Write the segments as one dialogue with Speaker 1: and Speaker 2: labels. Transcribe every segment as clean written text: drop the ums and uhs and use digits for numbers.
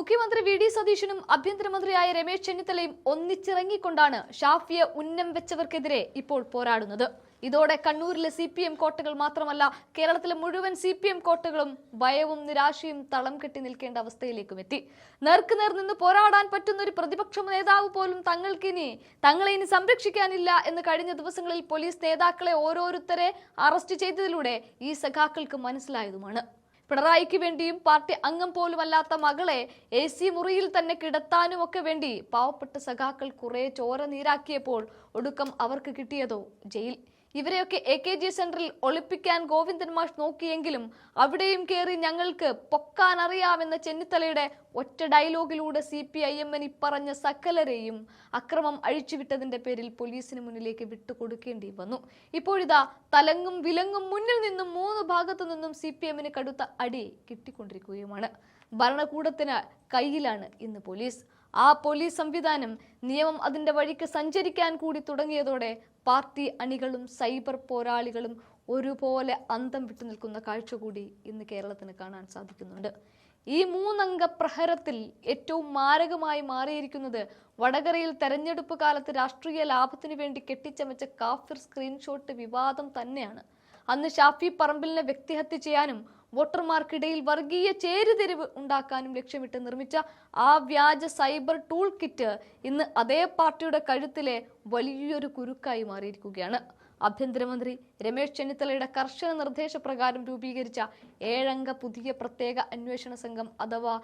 Speaker 1: മുഖ്യമന്ത്രി വി.ഡി. സതീശനും ആഭ്യന്തരമന്ത്രിയായ രമേശ് ചെന്നിത്തലയും ഒന്നിച്ചിറങ്ങിക്കൊണ്ടാണ് ഷാഫിയെ ഉന്നം വെച്ചവർക്കെതിരെ ഇപ്പോൾ പോരാടുന്നത്. ഇതോടെ കണ്ണൂരിലെ CPM കോട്ടകൾ മാത്രമല്ല, കേരളത്തിലെ മുഴുവൻ CPM കോട്ടകളും ഭയവും നിരാശയും തളം കെട്ടി നിൽക്കേണ്ട അവസ്ഥയിലേക്കും എത്തി. നേർക്കുനേർ നിന്ന് പോരാടാൻ പറ്റുന്ന ഒരു പ്രതിപക്ഷ നേതാവ് പോലും തങ്ങളെ ഇനി സംരക്ഷിക്കാനില്ല എന്ന് കഴിഞ്ഞ ദിവസങ്ങളിൽ പോലീസ് നേതാക്കളെ ഓരോരുത്തരെ അറസ്റ്റ് ചെയ്തതിലൂടെ ഈ സഖാക്കൾക്ക് മനസ്സിലായതുമാണ്. പിണറായിക്ക് വേണ്ടിയും പാർട്ടി അംഗം പോലുമല്ലാത്ത മകളെ AC മുറിയിൽ തന്നെ കിടത്താനുമൊക്കെ വേണ്ടി പാവപ്പെട്ട സഖാക്കൾ കുറെ ചോര നീരാക്കിയപ്പോൾ ഒടുക്കം അവർക്ക് കിട്ടിയതോ ജയിൽ. ഇവരെയൊക്കെ AKG സെന്ററിൽ ഒളിപ്പിക്കാൻ ഗോവിന്ദൻ മാഷ് നോക്കിയെങ്കിലും അവിടെയും കയറി ഞങ്ങൾക്ക് പൊക്കാൻ അറിയാമെന്ന ചെന്നിത്തലയുടെ ഒറ്റ ഡയലോഗിലൂടെ CPIM പറഞ്ഞ സകലരെയും അക്രമം അഴിച്ചുവിട്ടതിന്റെ പേരിൽ പോലീസിന് മുന്നിലേക്ക് വിട്ടുകൊടുക്കേണ്ടി വന്നു. ഇപ്പോഴിതാ തലങ്ങും വിലങ്ങും മുന്നിൽ നിന്നും മൂന്ന് ഭാഗത്തു നിന്നും CPM കടുത്ത അടി കിട്ടിക്കൊണ്ടിരിക്കുകയുമാണ്. ഭരണകൂടത്തിന് കയ്യിലാണ് ഇന്ന് പോലീസ്. ആ പോലീസ് സംവിധാനം നിയമം അതിന്റെ വഴിക്ക് സഞ്ചരിക്കാൻ കൂടി തുടങ്ങിയതോടെ പാർട്ടി അണികളും സൈബർ പോരാളികളും ഒരുപോലെ അന്തം വിട്ടു നിൽക്കുന്ന കാഴ്ച കൂടി ഇന്ന് കേരളത്തിന് കാണാൻ സാധിക്കുന്നുണ്ട്. ഈ മൂന്നംഗ പ്രഹരത്തിൽ ഏറ്റവും മാരകമായി മാറിയിരിക്കുന്നത് വടകരയിൽ തെരഞ്ഞെടുപ്പ് കാലത്ത് രാഷ്ട്രീയ ലാഭത്തിനു വേണ്ടി കെട്ടിച്ചമച്ച കാഫിർ സ്ക്രീൻഷോട്ട് വിവാദം തന്നെയാണ്. അന്ന് ഷാഫി പറമ്പിലിനെ വ്യക്തിഹത്യ ചെയ്യാനും വോട്ടർമാർക്കിടയിൽ വർഗീയ ചേരിതിരിവ് ഉണ്ടാക്കാനും ലക്ഷ്യമിട്ട് നിർമ്മിച്ച ആ വ്യാജ സൈബർ ടൂൾ കിറ്റ് ഇന്ന് അതേ പാർട്ടിയുടെ കഴുത്തിലെ വലിയൊരു കുരുക്കായി മാറിയിരിക്കുകയാണ്. ആഭ്യന്തരമന്ത്രി രമേശ് ചെന്നിത്തലയുടെ കർശന നിർദ്ദേശപ്രകാരം രൂപീകരിച്ച 7 അംഗ പുതിയ പ്രത്യേക അന്വേഷണ സംഘം അഥവാ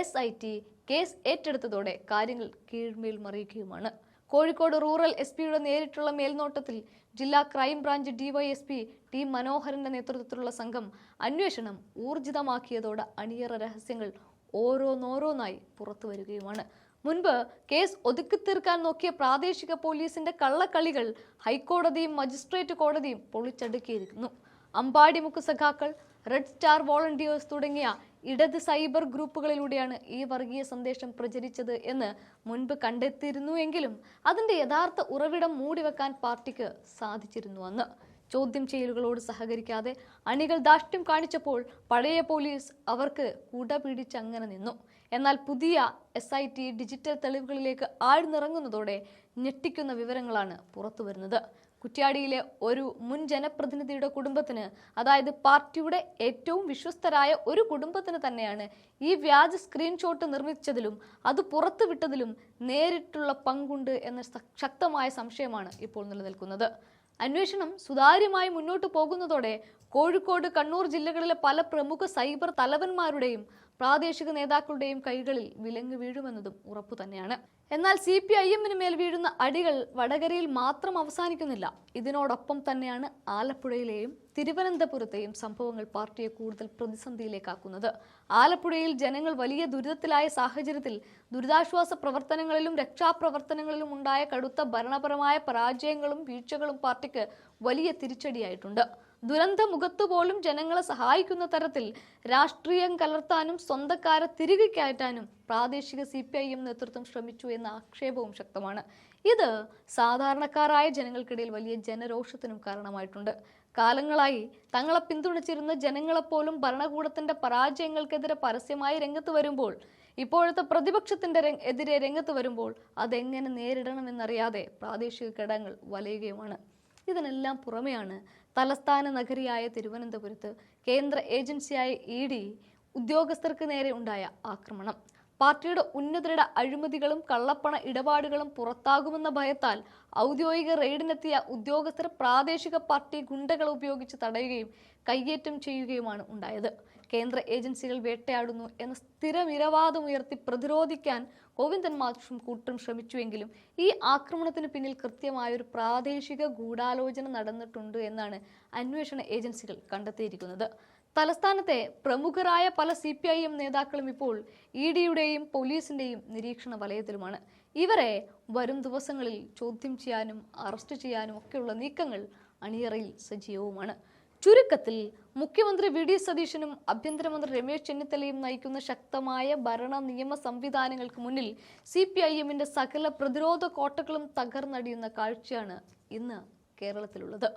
Speaker 1: SIT കേസ് ഏറ്റെടുത്തതോടെ കാര്യങ്ങൾ കീഴ്മേൽ മറിയുകയുമാണ്. കോഴിക്കോട് റൂറൽ SP നേരിട്ടുള്ള മേൽനോട്ടത്തിൽ ജില്ലാ ക്രൈംബ്രാഞ്ച് DYSP T മനോഹരന്റെ നേതൃത്വത്തിലുള്ള സംഘം അന്വേഷണം ഊർജിതമാക്കിയതോടെ അണിയറ രഹസ്യങ്ങൾ ഓരോന്നോരോന്നായി പുറത്തു വരികയുമാണ്. മുൻപ് കേസ് ഒതുക്കിത്തീർക്കാൻ നോക്കിയ പ്രാദേശിക പോലീസിന്റെ കള്ളക്കളികൾ ഹൈക്കോടതിയും മജിസ്ട്രേറ്റ് കോടതിയും പൊളിച്ചടുക്കിയിരിക്കുന്നു. അമ്പാടിമുക്ക് സഖാക്കൾ, റെഡ് സ്റ്റാർ വോളണ്ടിയേഴ്സ് തുടങ്ങിയ ഇടത് സൈബർ ഗ്രൂപ്പുകളിലൂടെയാണ് ഈ വർഗീയ സന്ദേശം പ്രചരിച്ചത് എന്ന് മുൻപ് കണ്ടെത്തിയിരുന്നുവെങ്കിലും അതിന്റെ യഥാർത്ഥ ഉറവിടം മൂടിവെക്കാൻ പാർട്ടിക്ക് സാധിച്ചിരുന്നു. അന്ന് ചോദ്യം ചെയ്യലുകളോട് സഹകരിക്കാതെ അണികൾ ധാർഷ്ട്യം കാണിച്ചപ്പോൾ പഴയ പോലീസ് അവർക്ക് കുട പിടിച്ചങ്ങനെ നിന്നു. എന്നാൽ പുതിയ SIT ഡിജിറ്റൽ തെളിവുകളിലേക്ക് ആഴ്ന്നിറങ്ങുന്നതോടെ ഞെട്ടിക്കുന്ന വിവരങ്ങളാണ് പുറത്തു വരുന്നത്. കുറ്റ്യാടിയിലെ ഒരു മുൻ ജനപ്രതിനിധിയുടെ കുടുംബത്തിന്, അതായത് പാർട്ടിയുടെ ഏറ്റവും വിശ്വസ്തരായ ഒരു കുടുംബത്തിന് തന്നെയാണ് ഈ വ്യാജ സ്ക്രീൻഷോട്ട് നിർമ്മിച്ചതിലും അത് പുറത്തുവിട്ടതിലും നേരിട്ടുള്ള പങ്കുണ്ട് എന്ന ശക്തമായ സംശയമാണ് ഇപ്പോൾ നിലനിൽക്കുന്നത്. അന്വേഷണം സുതാര്യമായി മുന്നോട്ട് പോകുന്നതോടെ കോഴിക്കോട്, കണ്ണൂർ ജില്ലകളിലെ പല പ്രമുഖ സൈബർ തലവന്മാരുടെയും പ്രാദേശിക നേതാക്കളുടെയും കൈകളിൽ വിലങ്ങ് വീഴുമെന്നതും ഉറപ്പു തന്നെയാണ്. എന്നാൽ CPIM മേൽ വീഴുന്ന അടികൾ വടകരയിൽ മാത്രം അവസാനിക്കുന്നില്ല. ഇതിനോടൊപ്പം തന്നെയാണ് ആലപ്പുഴയിലെയും തിരുവനന്തപുരത്തെയും സംഭവങ്ങൾ പാർട്ടിയെ കൂടുതൽ പ്രതിസന്ധിയിലേക്കാക്കുന്നത്. ആലപ്പുഴയിൽ ജനങ്ങൾ വലിയ ദുരിതത്തിലായ സാഹചര്യത്തിൽ ദുരിതാശ്വാസ പ്രവർത്തനങ്ങളിലും രക്ഷാപ്രവർത്തനങ്ങളിലും ഉണ്ടായ കടുത്ത ഭരണപരമായ പരാജയങ്ങളും വീഴ്ചകളും പാർട്ടിക്ക് വലിയ തിരിച്ചടിയായിട്ടുണ്ട്. ദുരന്ത മുഖത്തുപോലും ജനങ്ങളെ സഹായിക്കുന്ന തരത്തിൽ രാഷ്ട്രീയം കലർത്താനും സ്വന്തക്കാരെ തിരികെ കയറ്റാനും പ്രാദേശിക CPIM നേതൃത്വം ശ്രമിച്ചു എന്ന ആക്ഷേപവും ശക്തമാണ്. ഇത് സാധാരണക്കാരായ ജനങ്ങൾക്കിടയിൽ വലിയ ജനരോഷത്തിനും കാരണമായിട്ടുണ്ട്. കാലങ്ങളായി തങ്ങളെ പിന്തുണച്ചിരുന്ന ജനങ്ങളെപ്പോലും ഭരണകൂടത്തിന്റെ പരാജയങ്ങൾക്കെതിരെ പരസ്യമായി രംഗത്ത് വരുമ്പോൾ, ഇപ്പോഴത്തെ പ്രതിപക്ഷത്തിന്റെ എതിരെ രംഗത്ത് വരുമ്പോൾ അതെങ്ങനെ നേരിടണമെന്നറിയാതെ പ്രാദേശിക ഘടകങ്ങൾ വലയുകയുമാണ്. ഇതിനെല്ലാം പുറമെയാണ് തലസ്ഥാന നഗരിയായ തിരുവനന്തപുരത്ത് കേന്ദ്ര ഏജൻസിയായ ED ഉദ്യോഗസ്ഥർക്ക് നേരെ ഉണ്ടായ ആക്രമണം. പാർട്ടിയുടെ ഉന്നതരുടെ അഴിമതികളും കള്ളപ്പണ ഇടപാടുകളും പുറത്താകുമെന്ന ഭയത്താൽ ഔദ്യോഗിക റെയ്ഡിനെത്തിയ ഉദ്യോഗസ്ഥർ പ്രാദേശിക പാർട്ടി ഗുണ്ടകളെ ഉപയോഗിച്ച് തടയുകയും കയ്യേറ്റം ചെയ്യുകയുമാണ് ഉണ്ടായത്. കേന്ദ്ര ഏജൻസികൾ വേട്ടയാടുന്നു എന്ന സ്ഥിരനിരവാദം ഉയർത്തി പ്രതിരോധിക്കാൻ ഗോവിന്ദൻ മാഷും കൂട്ടരും ശ്രമിച്ചുവെങ്കിലും ഈ ആക്രമണത്തിന് പിന്നിൽ കൃത്യമായൊരു പ്രാദേശിക ഗൂഢാലോചന നടന്നിട്ടുണ്ട് എന്നാണ് അന്വേഷണ ഏജൻസികൾ കണ്ടെത്തിയിരിക്കുന്നത്. തലസ്ഥാനത്തെ പ്രമുഖരായ പല CPIM നേതാക്കളും ഇപ്പോൾ EDയുടെയും പോലീസിന്റെയും നിരീക്ഷണ വലയത്തിലുമാണ്. ഇവരെ വരും ദിവസങ്ങളിൽ ചോദ്യം ചെയ്യാനും അറസ്റ്റ് ചെയ്യാനും ഒക്കെയുള്ള നീക്കങ്ങൾ അണിയറയിൽ സജീവവുമാണ്. ചുരുക്കത്തിൽ മുഖ്യമന്ത്രി വി.ഡി. സതീശനും ആഭ്യന്തരമന്ത്രി രമേശ് ചെന്നിത്തലയും നയിക്കുന്ന ശക്തമായ ഭരണ നിയമ സംവിധാനങ്ങൾക്ക് മുന്നിൽ CPIM സകല പ്രതിരോധ കോട്ടകളും തകർന്നടിയുന്ന കാഴ്ചയാണ് ഇന്ന് കേരളത്തിലുള്ളത്.